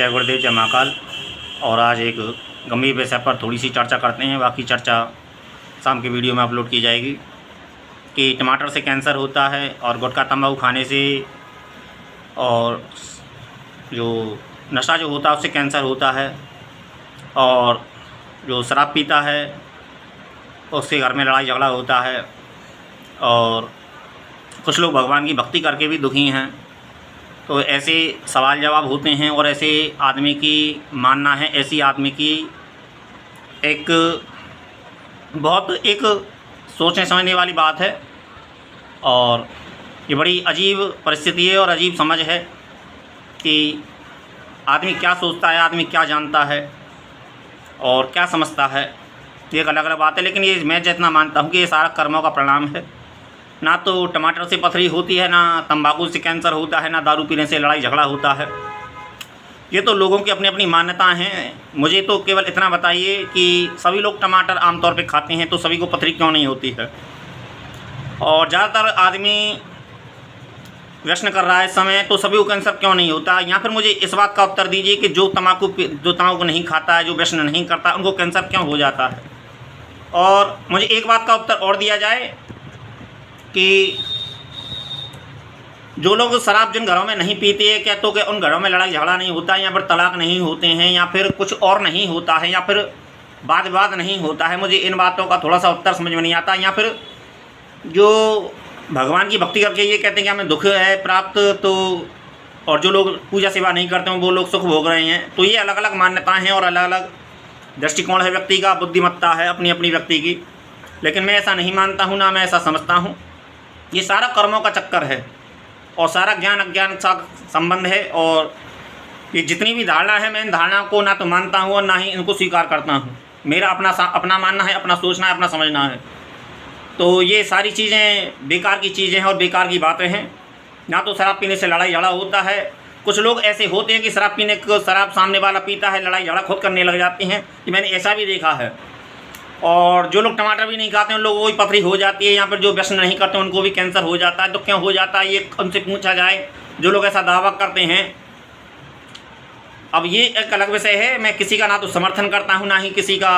जय गुरुदेव, जय महाकाल। और आज एक गंभीर विषय पर थोड़ी सी चर्चा करते हैं। बाकी चर्चा शाम की वीडियो में अपलोड की जाएगी कि टमाटर से कैंसर होता है और गुटखा तंबाकू खाने से और जो नशा जो होता है उससे कैंसर होता है, और जो शराब पीता है उससे घर में लड़ाई झगड़ा होता है, और कुछ लोग भगवान की भक्ति करके भी दुखी हैं। तो ऐसे सवाल जवाब होते हैं और ऐसे आदमी की मानना है, ऐसी आदमी की एक बहुत एक सोचने समझने वाली बात है। और ये बड़ी अजीब परिस्थिति है और अजीब समझ है कि आदमी क्या सोचता है, आदमी क्या जानता है और क्या समझता है, ये एक अलग अलग बात है। लेकिन ये मैं जितना मानता हूँ कि ये सारा कर्मों का परिणाम है। ना तो टमाटर से पथरी होती है, ना तंबाकू से कैंसर होता है, ना दारू पीने से लड़ाई झगड़ा होता है। ये तो लोगों की अपनी अपनी मान्यताएं हैं। मुझे तो केवल इतना बताइए कि सभी लोग टमाटर आमतौर पे खाते हैं तो सभी को पथरी क्यों नहीं होती है, और ज़्यादातर आदमी व्यसन कर रहा है इस समय तो सभी को कैंसर क्यों नहीं होता। या फिर मुझे इस बात का उत्तर दीजिए कि जो तम्बाकू नहीं खाता है, जो व्यसन नहीं करता, उनको कैंसर क्यों हो जाता है। और मुझे एक बात का उत्तर और दिया जाए कि जो लोग शराब जिन घरों में नहीं पीते हैं, क्या तो कि उन घरों में लड़ाई झगड़ा नहीं होता है, या फिर तलाक नहीं होते हैं, या फिर कुछ और नहीं होता है, या फिर वाद विवाद नहीं होता है। मुझे इन बातों का थोड़ा सा उत्तर समझ में नहीं आता। या फिर जो भगवान की भक्ति करके ये कहते हैं कि हमें दुख है प्राप्त, तो और जो लोग पूजा सेवा नहीं करते हैं वो लोग सुख भोग रहे हैं। तो ये अलग अलग मान्यताएँ हैं और अलग अलग दृष्टिकोण है व्यक्ति का, बुद्धिमत्ता है अपनी अपनी व्यक्ति की। लेकिन मैं ऐसा नहीं मानता हूँ, ना मैं ऐसा समझता हूँ। ये सारा कर्मों का चक्कर है और सारा ज्ञान अज्ञान का संबंध है। और ये जितनी भी धारणा है, मैं इन धारणा को ना तो मानता हूँ और ना ही इनको स्वीकार करता हूँ। मेरा अपना मानना है, अपना सोचना है, अपना समझना है। तो ये सारी चीज़ें बेकार की चीज़ें हैं और बेकार की बातें हैं। ना तो शराब पीने से लड़ाई झगड़ा होता है। कुछ लोग ऐसे होते हैं कि शराब सामने वाला पीता है, लड़ाई झगड़ा खुद करने लग जाते हैं, कि मैंने ऐसा भी देखा है। और जो लोग टमाटर भी नहीं खाते उन लोगों को भी पथरी हो जाती है, या फिर जो व्यसन नहीं करते उनको भी कैंसर हो जाता है। तो क्यों हो जाता है ये उनसे पूछा जाए, जो लोग ऐसा दावा करते हैं। अब ये एक अलग विषय है। मैं किसी का ना तो समर्थन करता हूँ, ना ही किसी का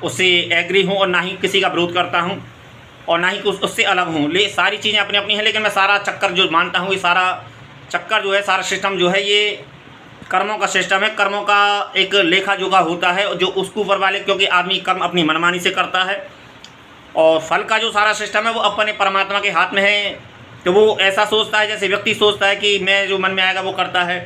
उससे एग्री हूँ, और ना ही किसी का विरोध करता हूँ, और ना ही उससे अलग हूँ। सारी चीज़ें अपनी अपनी हैं। लेकिन मैं सारा चक्कर जो मानता हूँ, ये सारा चक्कर जो है, सारा सिस्टम जो है, ये कर्मों का सिस्टम है। कर्मों का एक लेखा जोखा होता है जो उसके ऊपर वाले, क्योंकि आदमी कर्म अपनी मनमानी से करता है, और फल का जो सारा सिस्टम है वो अपने परमात्मा के हाथ में है। तो वो ऐसा सोचता है, जैसे व्यक्ति सोचता है कि मैं जो मन में आएगा वो करता है।